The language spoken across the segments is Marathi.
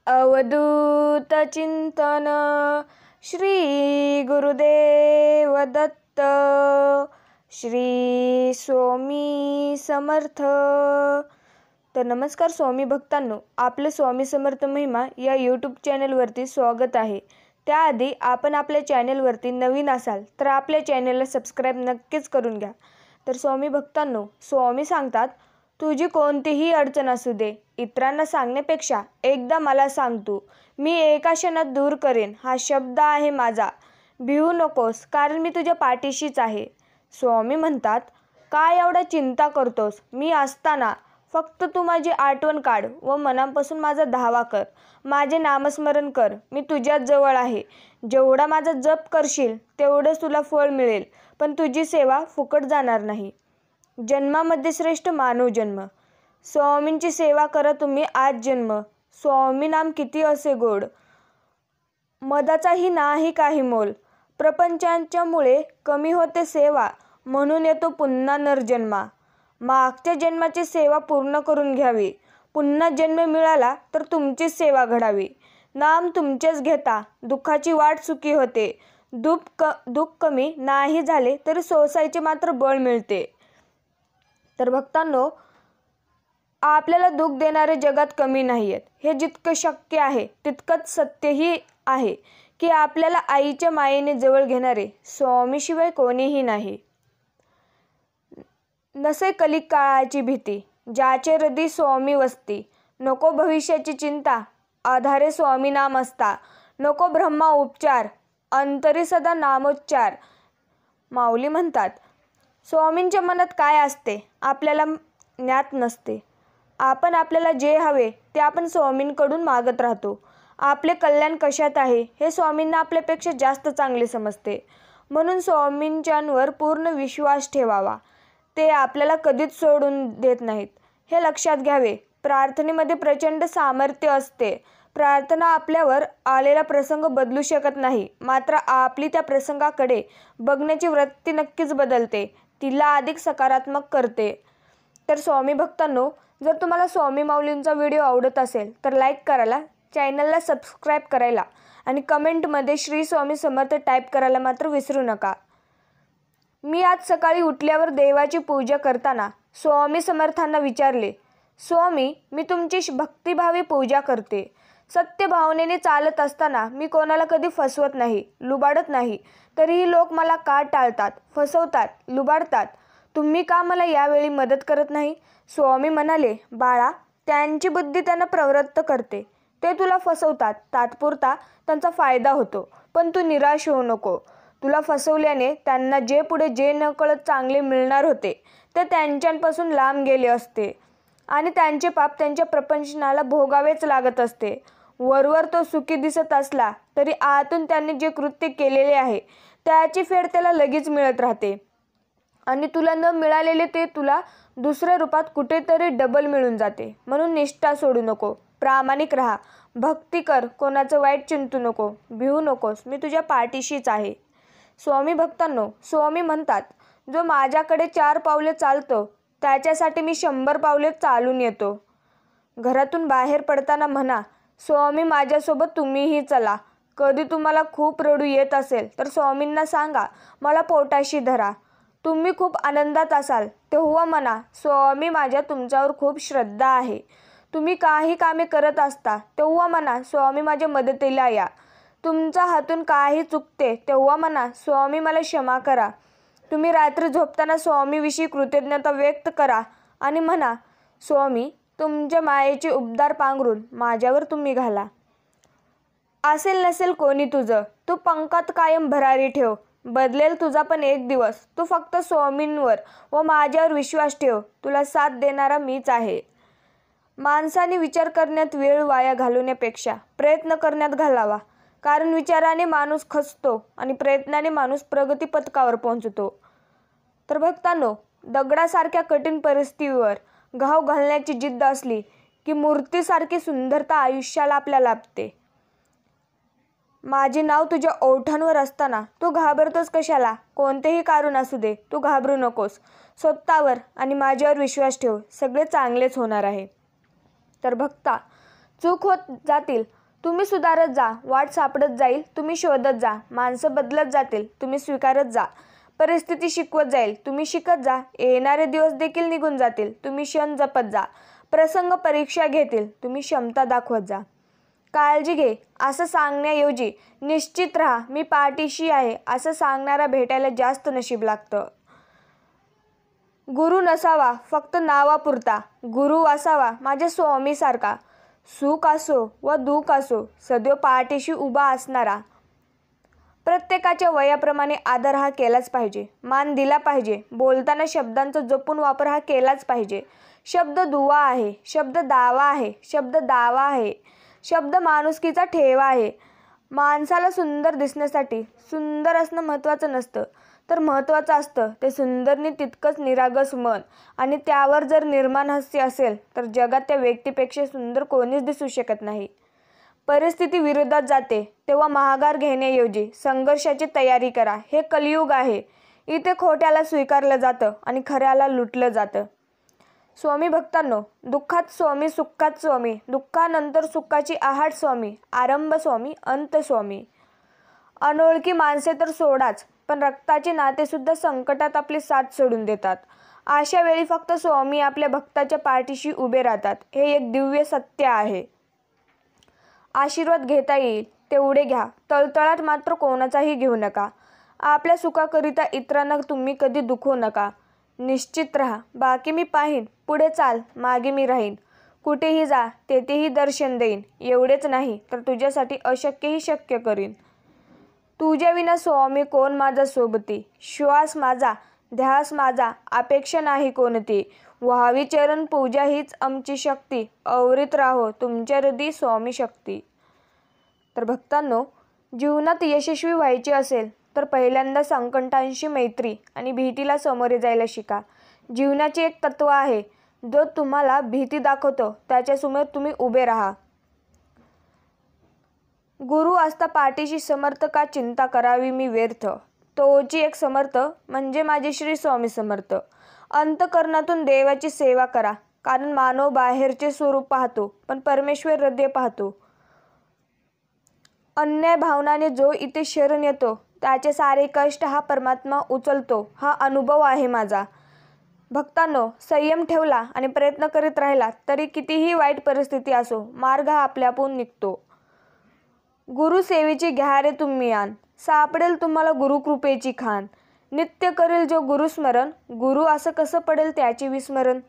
अवधूत चिंतन श्री गुरुदेव दत्त श्री स्वामी समर्थ। तर नमस्कार स्वामी भक्तांनो, आपलं स्वामी समर्थ महिमा या यूट्यूब चॅनलवरती स्वागत आहे। त्याआधी आपण आपल्या चॅनलवरती नवीन असाल तर आपल्या चॅनलला सबस्क्राईब नक्कीच करून घ्या। तर स्वामी भक्तांनो, स्वामी सांगतात, तुझी कोणतीही अडचण असू दे, इतरांना सांगण्यापेक्षा एकदा मला सांग तू, मी एका क्षणात दूर करेन। हा शब्द आहे माझा, भिवू नकोस, कारण मी तुझ्या पाठीशीच आहे। स्वामी म्हणतात, काय एवढा चिंता करतोस? मी असताना फक्त तू माझी आठवण काढ व मनापासून माझा धावा कर, माझे नामस्मरण कर। मी तुझ्याच जवळ आहे। जेवढा माझा जप करशील तेवढंच तुला फळ मिळेल, पण तुझी सेवा फुकट जाणार नाही। जन्मामध्ये श्रेष्ठ मानव जन्म, स्वामींची सेवा करा तुम्ही आज जन्म। स्वामी नाम किती असे गोड, मदाचाही नाही काही मोल। प्रपंचाच्या मुळे कमी होते सेवा, म्हणून येतो पुन्हा नरजन्मा। मागच्या जन्माची सेवा पूर्ण करून घ्यावी, पुन्हा जन्म मिळाला तर तुमचीच सेवा घडावी। नाम तुमचेच घेता दुःखाची वाट सुखी होते, दुःख कमी नाही झाले तरी सोसायचे मात्र बळ मिळते। तर भक्तांनो, आपल्याला दुःख देणारे जगात कमी नाहीयेत, हे जितकं शक्य आहे तितकंच सत्यही आहे की आपल्याला आईच्या मायेने जवळ घेणारे स्वामीशिवाय कोणीही नाही। नसे कलिक काळाची भीती, ज्याचे हृदय स्वामी वसती। नको भविष्याची चिंता, आधारे स्वामी नाम असता। नको ब्रह्मा उपचार, अंतरी सदा नामोच्चार। माऊली म्हणतात, स्वामींच्या मनात काय असते आपल्याला ज्ञात नसते। आपल्याला जे हवे ते आपण स्वामींकडून मागत राहतो। आपले कल्याण कशात आहे हे स्वामींना आपल्यापेक्षा जास्त चांगले समजते, म्हणून स्वामींच्यांवर पूर्ण विश्वास ठेवावा। ते आपल्याला कधीच सोडून देत नाहीत, हे लक्षात घ्यावे। प्रार्थनेमध्ये प्रचंड सामर्थ्य असते। प्रार्थना आपल्यावर आलेला प्रसंग बदलू शकत नाही, मात्र आपली त्या प्रसंगाकडे बघण्याची वृत्ती नक्कीच बदलते, तिला अधिक सकारात्मक करते। तर स्वामी भक्तांनो, जर तुम्हाला स्वामी माऊलींचा व्हिडिओ आवडत असेल तर लाईक करायला, चॅनलला सबस्क्राईब करायला आणि कमेंटमध्ये श्री स्वामी समर्थ टाईप करायला मात्र विसरू नका। मी आज सकाळी उठल्यावर देवाची पूजा करताना स्वामी समर्थांना विचारले, स्वामी, मी तुमची भक्तिभावी पूजा करते। सत्य भावनेने चालत असताना मी कोणाला कधी फसवत नाही, लुबाडत नाही, तरीही लोक मला का टाळतात, फसवतात, लुबाडतात? तुम्ही का मला यावेळी मदत करत नाही? स्वामी म्हणाले, बाळा, त्यांची बुद्धी त्यांना प्रवृत्त करते, ते तुला फसवतात, तात्पुरता त्यांचा फायदा होतो, पण तू निराश होऊ नको। तुला फसवल्याने त्यांना जे पुढे जे नकळत चांगले मिळणार होते ते त्यांच्यापासून लांब गेले असते आणि त्यांचे पाप त्यांच्या प्रपंचनाला भोगावेच लागत असते। वरवर तो सुखी दिसत असला तरी आतून त्यांनी जे कृत्य केलेले आहे त्याची फेड त्याला लगेच मिळत राहते आणि तुला न मिळालेले ते तुला दुसऱ्या रूपात कुठेतरी डबल मिळून जाते। म्हणून निष्ठा सोडू नको, प्रामाणिक राहा, भक्ती कर, कोणाचं वाईट चिंतू नको, भिवू नकोस, मी तुझ्या पाठीशीच आहे। स्वामी भक्तांनो, स्वामी म्हणतात, जो माझ्याकडे 4 पावले चालतो त्याच्यासाठी मी 100 पावले चालून येतो। घरातून बाहेर पडताना म्हणा, स्वामी माझ्यासोबत तुम्हीही चला। कधी तुम्हाला खूप रडू येत असेल तर स्वामींना सांगा, मला पोटाशी धरा। तुम्ही खूप आनंदात असाल तेव्हा म्हणा, स्वामी, माझ्या तुमच्यावर खूप श्रद्धा आहे। तुम्ही काही कामे करत असता तेव्हा म्हणा, स्वामी, माझ्या मदतीला या। तुमच्या हातून काही चुकते तेव्हा म्हणा, स्वामी, मला क्षमा करा। तुम्ही रात्री झोपताना स्वामीविषयी कृतज्ञता व्यक्त करा आणि म्हणा, स्वामी, तुमच्या मायेची उबदार पांघरून माझ्यावर तुम्ही घाला। असेल नसेल कोणी तुझं, तू पंखात कायम भरारी ठेव, बदलेल तुझा पण एक दिवस। तू फक्त स्वामींवर व माझ्यावर विश्वास ठेव, तुला साथ देणारा मीच आहे। माणसाने विचार करण्यात वेळ वाया घालवण्यापेक्षा प्रयत्न करण्यात घालावा, कारण विचाराने माणूस खचतो आणि प्रयत्नाने माणूस प्रगती पथकावर पोहोचतो। तर भक्तांनो, दगडासारख्या कठीण परिस्थितीवर घाव घालण्याची जिद्द असली की मूर्तीसारखी सुंदरता आयुष्याला आपल्या लाभते। माझे नाव तुझ्या ओठांवर असताना तू घाबरतोस कशाला? कोणतेही कारण असू दे, तू घाबरू नकोस। स्वतःवर आणि माझ्यावर विश्वास ठेव, सगळे चांगलेच होणार आहे। तर भक्ता, चूक होत जातील, तुम्ही सुधारत जा. वाट सापडत जाईल, तुम्ही शोधत जा. माणसं बदलत जातील, तुम्ही स्वीकारत जा. परिस्थिती शिकवत जाईल, तुम्ही शिकत जा. येणारे दिवस देखील निघून जातील, तुम्ही क्षण जपत जा. प्रसंग परीक्षा घेतील, तुम्ही क्षमता दाखवत जा. काळजी घे असं सांगण्याऐवजी निश्चित राहा, मी पाठीशी आहे असं सांगणारा भेटायला जास्त नशीब लागतं. गुरु नसावा फक्त नावापुरता, गुरु असावा माझ्या स्वामीसारखा. सुख असो व दुःख असो, सदैव पाठीशी उभा असणारा. प्रत्येकाच्या वयाप्रमाणे आदर हा केलाच पाहिजे, मान दिला पाहिजे. बोलताना शब्दांचा जपून वापर हा केलाच पाहिजे. शब्द दुवा आहे, शब्द दावा आहे, शब्द दावा आहे, शब्द माणुसकीचा ठेवा आहे. माणसाला सुंदर दिसण्यासाठी सुंदर असणं महत्त्वाचं नसतं, तर महत्त्वाचं असतं ते सुंदरनी तितकंच निरागस मन. आणि त्यावर जर निर्माण हास्य असेल तर जगात त्या व्यक्तीपेक्षा सुंदर कोणीच दिसू शकत नाही. परिस्थिती विरोधात जाते तेव्हा महागार घेण्याऐवजी संघर्षाची तयारी करा. हे कलियुग आहे. इथे खोट्याला स्वीकारलं जातं आणि खऱ्याला लुटलं जातं. स्वामी भक्तांनो, दुःखात स्वामी, सुखात स्वामी, दुःखानंतर सुखाची आहाट स्वामी, आरंभ स्वामी, अंत स्वामी. अनोळखी माणसे तर सोडाच, पण रक्ताचे नातेसुद्धा संकटात आपली साथ सोडून देतात. अशा वेळी फक्त स्वामी आपल्या भक्ताच्या पाठीशी उभे राहतात. हे एक दिव्य सत्य आहे. आशीर्वाद घेता येईल तेवढे घ्या, तळतळात मात्र कोणाचाही घेऊ नका. आपल्या सुखाकरिता इतरांना तुम्ही कधी दुखवू नका. निश्चित राहा, बाकी मी पाहीन. पुढे चाल, मागे मी राहीन. कुठेही जा, तेथेही दर्शन देईन. एवढेच नाही तर तुझ्यासाठी अशक्यही शक्य करीन. तुझ्याविना स्वामी कोण माझा सोबती. श्वास माझा, ध्यास माझा, अपेक्षा नाही कोणती. व्हावी चरण पूजा हीच आमची शक्ती. अवरीत राहो तुमच्या हृदयी स्वामी शक्ती. तर भक्तांनो, जीवनात यशस्वी व्हायचे असेल तर पहिल्यांदा संकटांशी मैत्री आणि भीतीला सामोरे जायला शिका. जीवनाचे एक तत्व आहे, जो तुम्हाला भीती दाखवतो त्याच्यासमोर तुम्ही उभे राहा. गुरु असता पाठीशी समर्थ, का चिंता करावी मी व्यर्थ. तोची एक समर्थ म्हणजे माझे श्री स्वामी समर्थ. अंतःकरणातून देवाची सेवा करा, कारण मानव बाहेरचे स्वरूप पाहतो पण परमेश्वर हृदय पाहतो. अन्याय भावनाने जो इथे शरण येतो त्याचे सारे कष्ट हा परमात्मा उचलतो. हा अनुभव आहे माझा. भक्तांनो, संयम ठेवला आणि प्रयत्न करीत राहिला तरी कितीही वाईट परिस्थिती असो, मार्ग हा आपल्यापून निघतो. गुरुसेवेची घ्या रे तुम्ही आण, सापडेल तुम्हाला गुरुकृपेची खाण. नित्य करेल जो गुरुस्मरण, गुरु असं कसं पडेल त्याचे विस्मरण.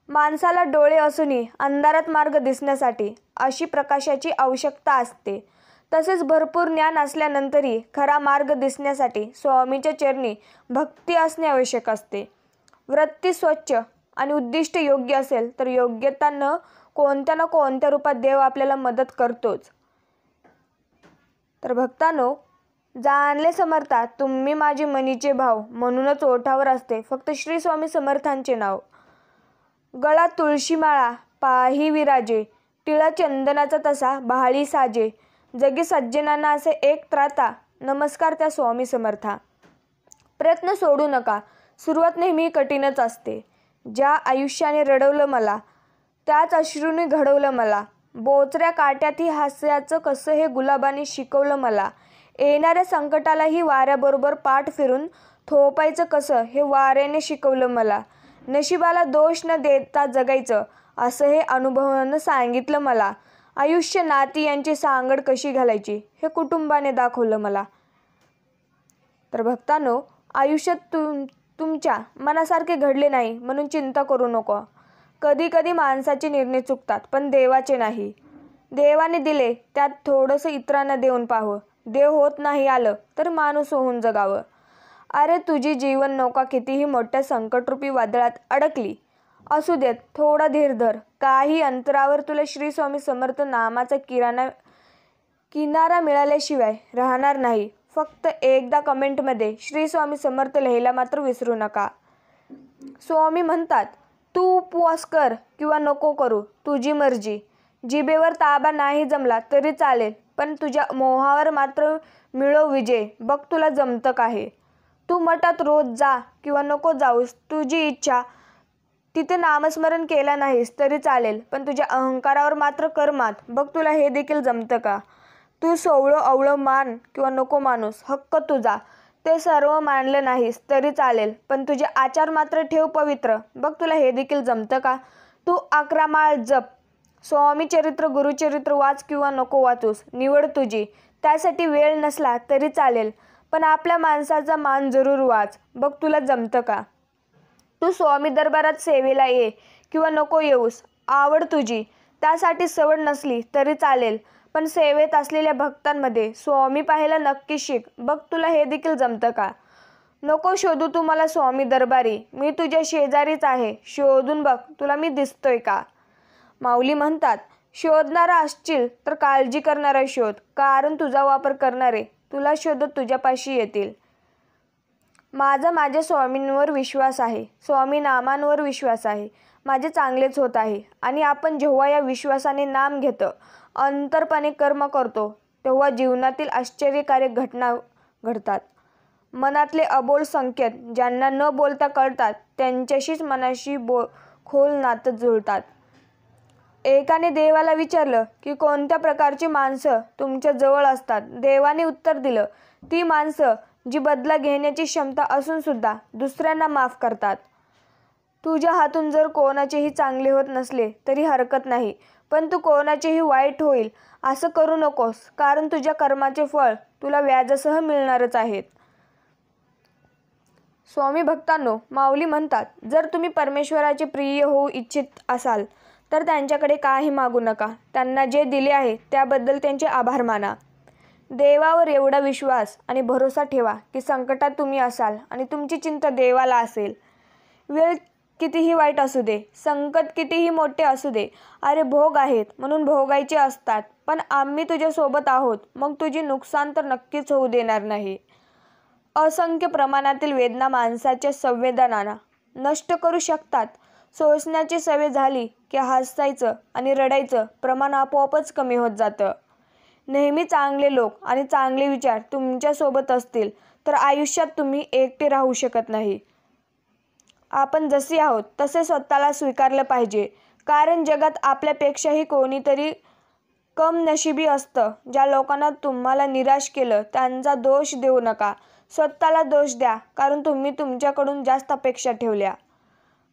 माणसाला डोळे असूनही अंधारात मार्ग दिसण्यासाठी अशी प्रकाशाची आवश्यकता असते. तसेच भरपूर ज्ञान असल्यानंतरही खरा मार्ग दिसण्यासाठी स्वामीच्या चरणी भक्ती असणे आवश्यक असते. वृत्ती स्वच्छ आणि उद्दिष्ट योग्य असेल तर योग्यता न कोणत्या रूपात देव आपल्याला मदत करतोच. तर भक्तांनो, जाणले समर्था तुम्ही माझे मनीचे भाव, म्हणूनच ओठावर असते फक्त श्री स्वामी समर्थांचे नाव. गळा तुळशी माळा पाही विराजे, टिळा चंदनाचा तसा बहाळी साजे. जगी सज्जनांना असे एक त्राता, नमस्कार त्या स्वामी समर्था. प्रयत्न सोडू नका, सुरुवात नेहमी कठीणच असते. ज्या आयुष्याने रडवलं मला, त्याच अश्रूंनी घडवलं मला. बोचऱ्या काट्यातही हास्याचं कसं हे गुलाबाने शिकवलं मला. येणाऱ्या संकटालाही वाऱ्याबरोबर पाठ फिरून थोपायचं कसं हे वाऱ्याने शिकवलं मला. नशिबाला दोष न देता जगायचं असं हे अनुभवानं सांगितलं मला. आयुष्य नाती यांची सांगड कशी घालायची हे कुटुंबाने दाखवलं मला. तर भक्तांनो, आयुष्यात तुमच्या मनासारखे घडले नाही म्हणून चिंता करू नको. कधी कधी माणसाचे निर्णय चुकतात पण देवाचे नाही. देवाने दिले त्यात थोडंसं इतरांना देऊन पाहावं. देव होत नाही आलं तर माणूस होऊन जगावं. अरे तुझी जीवन नौका कितीही मोठ्या संकटरूपी वादळात अडकली असू देत, थोडा धीर धर. काही अंतरावर तुला श्री स्वामी समर्थ नामाचा किनारा मिळाल्याशिवाय राहणार नाही. फक्त एकदा कमेंटमध्ये श्री स्वामी समर्थ लिहायला मात्र विसरू नका. स्वामी म्हणतात, तू उपवास कर किंवा नको करू, तुझी मर्जी. जिभेवर ताबा नाही जमला तरी चालेल, पण तुझ्या मोहावर मात्र मिळव विजय. बघ तुला जमतं का हे. तू मठात रोज जा किंवा नको जाऊस, तुझी इच्छा. तिथे नामस्मरण केलं नाहीस तरी चालेल, पण तुझ्या अहंकारावर मात्र कर मात. बघ तुला हे देखील जमतं का? तू सोवळं अवळं मान किंवा नको माणूस, हक्क तुझा. ते सर्व मानलं नाहीस तरी चालेल, पण तुझे आचार मात्र ठेव पवित्र. बघ तुला हे देखील जमतं का? तू 11 माळ जप. स्वामी चरित्र गुरुचरित्र वाच किंवा नको वाचूस, निवड तुझी. त्यासाठी वेळ नसला तरी चालेल, पण आपल्या माणसाचा मान जरूर वाच. बघ तुला जमतं का? तू स्वामी दरबारात सेवेला ये किंवा नको येऊस, आवड तुझी. त्यासाठी सवड नसली तरी चालेल, पण सेवेत असलेल्या भक्तांमध्ये स्वामी पाहायला नक्की शिक. बघ तुला हे देखील जमतं का? नको शोधू तू मला स्वामी दरबारी, मी तुझ्या शेजारीच आहे. शोधून बघ तुला मी दिसतोय का? माऊली म्हणतात, शोधणारा असशील तर काळजी करणारा शोध, कारण तुझा वापर करणारे तुला शोधत तुझ्यापाशी येतील. माझ्या स्वामींवर विश्वास आहे, स्वामी नामांवर विश्वास आहे. माझे चांगलेच होत आहे. आणि आपण जेव्हा या विश्वासाने नाम घेतो, अंतरपणे कर्म करतो, तेव्हा जीवनातील आश्चर्यकारक घटना घडतात. मनातले अबोल संकेत ज्यांना न बोलता कळतात, त्यांच्याशीच मनाशी खोल नातं जुळतात. एकाने देवाला विचारलं की कोणत्या प्रकारची माणसं तुमच्या जवळ असतात. देवाने उत्तर दिलं, ती माणसं जी बदला घेण्याची क्षमता असून सुद्धा दुसऱ्यांना माफ करतात. तुझ्या हातून जर कोणाचेही चांगले होत नसले तरी हरकत नाही, पण तू कोणाचेही वाईट होईल असं करू नकोस, कारण तुझ्या कर्माचे फळ तुला व्याजासह मिळणारच आहेत. स्वामी भक्तांनो, माऊली म्हणतात, जर तुम्ही परमेश्वराचे प्रिय होऊ इच्छित असाल तर त्यांच्याकडे काही मागू नका. त्यांना जे दिले आहे त्याबद्दल त्यांचे आभार माना. देवावर एवढा विश्वास आणि भरोसा ठेवा की संकटात तुम्ही असाल आणि तुमची चिंता देवाला असेल. वेळ कितीही वाईट असू दे, संकट कितीही मोठे असू दे, अरे भोग आहेत म्हणून भोगायचे असतात, पण आम्ही तुझ्यासोबत आहोत, मग तुझी नुकसान तर नक्कीच होऊ देणार नाही. असंख्य प्रमाणातील वेदना माणसाच्या संवेदनांना नष्ट करू शकतात. सोसण्याची सवय झाली की हसायचं आणि रडायचं प्रमाण आपोआपच कमी होत जातं. नेहमी चांगले लोक आणि चांगले विचार तुमच्यासोबत असतील तर आयुष्यात तुम्ही एकटे राहू शकत नाही. आपण जसे आहोत तसे स्वतःला स्वीकारलं पाहिजे, कारण जगात आपल्यापेक्षाही कोणीतरी कम नशिबी असतं. ज्या लोकांना तुम्हाला निराश केलं त्यांचा दोष देऊ नका, स्वतःला दोष द्या, कारण तुम्ही तुमच्याकडून जास्त अपेक्षा ठेवल्या.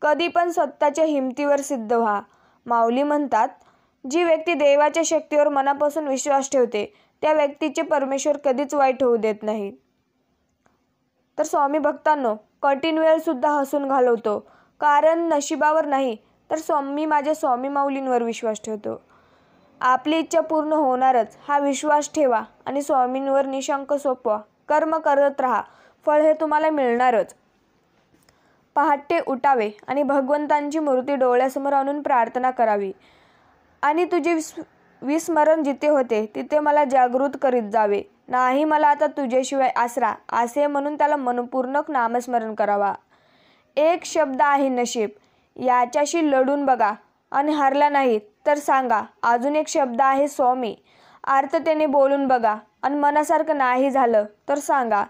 कधी पण स्वतःच्या हिमतीवर सिद्ध व्हा. माऊली म्हणतात, जी व्यक्ती देवाच्या शक्तीवर मनापासून विश्वास ठेवते त्या व्यक्तीचे परमेश्वर कधीच वाईट होऊ देत नाही. तर स्वामी भक्तांनो, कठीण वेळ सुद्धा हसून घालवतो, कारण नशिबावर नाही तर मी माझ्या स्वामी माऊलींवर विश्वास ठेवतो. आपली इच्छा पूर्ण होणारच हा विश्वास ठेवा आणि स्वामींवर निशंक सोपवा. कर्म करत राहा, फळ हे तुम्हाला मिळणारच. पहाटे उठावे आणि भगवंतांची मूर्ती डोळ्यासमोर आणून प्रार्थना करावी आणि तुझे विस्मरण जिथे होते तिथे मला जागृत करीत जावे. नाही मला आता तुझ्याशिवाय आसरा असे म्हणून त्याला मनपूर्वक नामस्मरण करावा. एक शब्द आहे नशीब, याच्याशी लढून बघा आणि हरला नाही तर सांगा. अजून एक शब्द आहे स्वामी, आर्ततेने बोलून बघा आणि मनासारखं नाही झालं तर सांगा.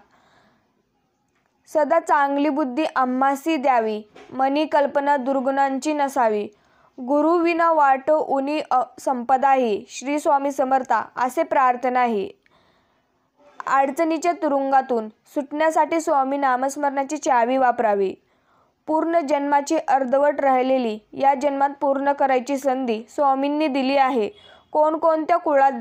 सदा चांगली बुद्धी आम्हासी द्यावी, मनी कल्पना दुर्गुणांची नसावी. गुरु विना वाटो उनी संपदाही, श्री स्वामी समर्था असे प्रार्थनाही. अडचणीच्या तुरुंगातून सुटण्यासाठी स्वामी नामस्मरणाची चावी वापरावी. पूर्ण जन्माची अर्धवट राहिलेली या जन्मात पूर्ण करायची संधी स्वामींनी दिली आहे. कोणकोणत्या कुळात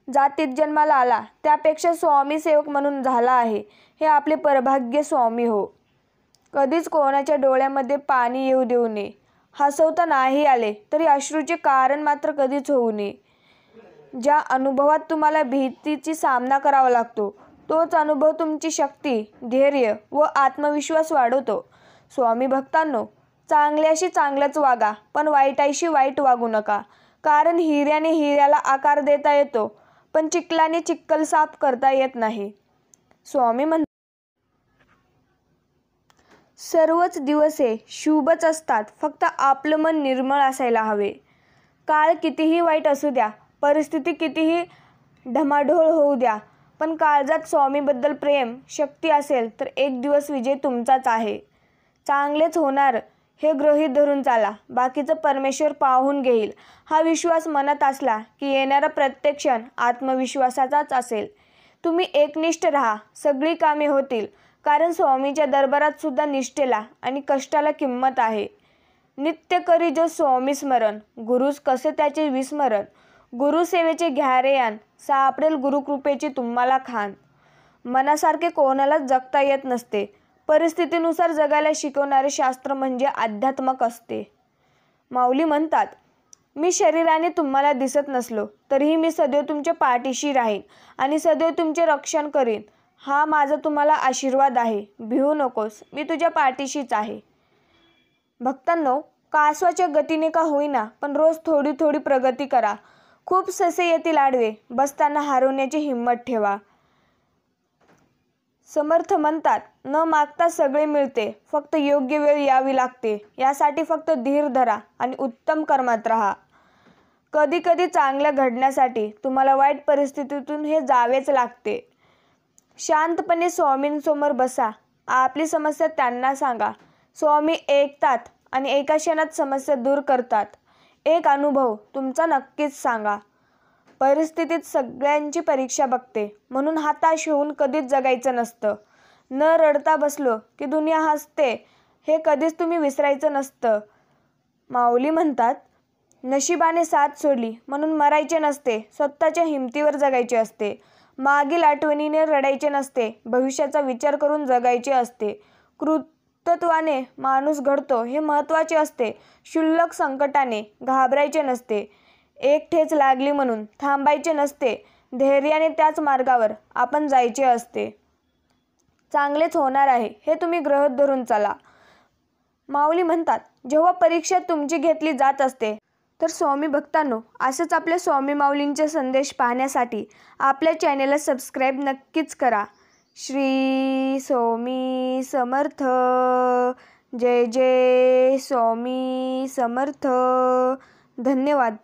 जातीत जन्माला आला त्यापेक्षा स्वामी सेवक म्हणून झाला आहे हे आपले परभाग्य स्वामी हो. कधीच कोणाच्या डोळ्यामध्ये पाणी येऊ देऊ नये. हसवता नाही आले तरी अश्रूचे कारण मात्र कधीच होऊ नये. ज्या अनुभवात तुम्हाला भीतीची सामना करावा लागतो तोच अनुभव तुमची शक्ती, धैर्य व आत्मविश्वास वाढवतो. स्वामी भक्तांनो, चांगल्याशी चांगलंच वागा, पण वाईटाशी वाईट वागू नका, कारण हिऱ्याने हिऱ्याला आकार देता येतो पण चिखलाने चिखल साफ करता येत नाही. स्वामी म्हणतात, सर्वच दिवसे शुभच असतात, फक्त आपलं मन निर्मळ असायला हवे. काळ कितीही वाईट असू द्या, परिस्थिती कितीही ढमाढोळ होऊ द्या, पण काळजात स्वामीबद्दल प्रेम, शक्ती असेल तर एक दिवस विजय तुमचाच आहे. चांगलेच होणार हे गृहीत धरून चाला, बाकीचं परमेश्वर पाहून घेईल. हा विश्वास मनात असला की येणारा प्रत्येक क्षण आत्मविश्वासाचाच असेल. तुम्ही एकनिष्ठ राहा, सगळी कामे होतील. कारण स्वामीच्या दरबारात सुद्धा निष्ठेला आणि कष्टाला किंमत आहे. नित्य करी जो स्वामी स्मरण, गुरुस कसे त्याचे विस्मरण. गुरुसेवेचे घ्या रे यान, सापडेल गुरुकृपेची तुम्हाला खान. मनासारखे कोणालाच जगता येत नसते. परिस्थितीनुसार जगायला शिकवणारे शास्त्र म्हणजे अध्यात्मक असते. माऊली म्हणतात, मी शरीराने तुम्हाला दिसत नसलो तरीही मी सदैव तुमच्या पाठीशी राहीन आणि सदैव तुमचे रक्षण करीन. हा माझा तुम्हाला आशीर्वाद आहे. भिवू नकोस, मी तुझ्या पाठीशीच आहे. भक्तांनो, कासवाच्या गतीने का होईना पण रोज थोडी थोडी प्रगती करा. खूप ससे येतील आडवे, बसताना हरवण्याची हिंमत ठेवा. समर्थ म्हणतात, न मागता सगळे मिळते, फक्त योग्य वेळ यावी लागते. यासाठी फक्त धीर धरा आणि उत्तम कर्मात राहा. कधी कधी चांगल्या घडण्यासाठी तुम्हाला वाईट परिस्थितीतून हे जावेच लागते. शांतपणे स्वामींसमोर बसा, आपली समस्या त्यांना सांगा. स्वामी ऐकतात आणि एका क्षणात समस्या दूर करतात. एक अनुभव तुमचा नक्कीच सांगा. परिस्थितीत सगळ्यांची परीक्षा बघते, म्हणून हताश होऊन कधीच जगायचं नसतं. न रडता बसलो की दुनिया हसते, हे कधीच तुम्ही विसरायचं नसतं. माऊली म्हणतात, नशिबाने साथ सोडली म्हणून मरायचे नसते, स्वतःच्या हिमतीवर जगायचे असते. मागील आठवणीने रडायचे नसते, भविष्याचा विचार करून जगायचे असते. कृतत्वाने माणूस घडतो हे महत्त्वाचे असते. क्षुल्लक संकटाने घाबरायचे नसते. एक ठेच लागली म्हणून थांबायचे नसते. धैर्याने त्याच मार्गावर आपण जायचे असते. चांगलेच होणार आहे हे तुम्ही गृहीत धरून चला. माऊली म्हणतात, जेव्हा परीक्षा तुमची घेतली जात असते तर स्वामी भक्तांनो, असंच आपल्या स्वामी माऊलींचे संदेश पाहण्यासाठी आपल्या चॅनेलला सबस्क्राईब नक्कीच करा. श्री स्वामी समर्थ. जय जय स्वामी समर्थ. धन्यवाद.